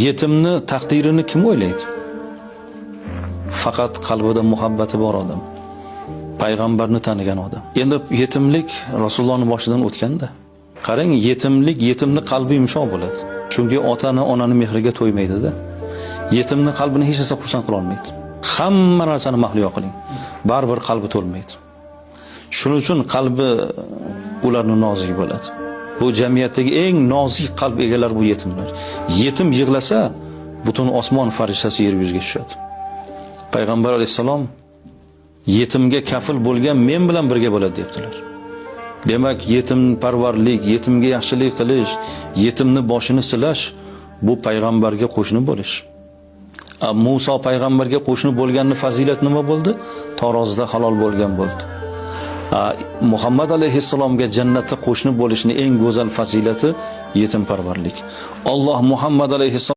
yetimni taqdirini kim o'ylaydi? Faqat qalbida muhabbati bor odam, payg'ambarni tanigan odam. Endi yetimlik Rasulullohning boshidan o'tganda. Qarang, yetimni qalbi yumshoq bo'ladi. Chunki otani, onani mehriga to'ymaydi-da. Yetimni qalbini hech narsa xursand qila olmaydi. Hamma narsani mahliyo qiling, baribir qalbi to'lmaydi. Shuning uchun qalbi ularning nozik bo'ladi. Bu jamiyatdagi eng nozik qalb egalari bu yetimlar. Yetim yig'lasa, butun osmon farishtasi yer yuziga tushadi. Payg'ambar alayhisalom yetimga kafil bo'lgan men bilan birga bo'ladi debdilar. Demak, yetim parvarlik, yetimga yaxshilik qilish, yetimni boshini silash bu payg'ambarga qo'shni bo'lish. Musa payg'ambarga qo'shni bo'lganning fazilati nima bo'ldi? Tarozida halol bo'lgan bo'ldi. Muhammad alayhissalomga jannatda qo'shni bo'lishning eng go'zal fazilati yetim parvarlik. Alloh Muhammad alayhissalom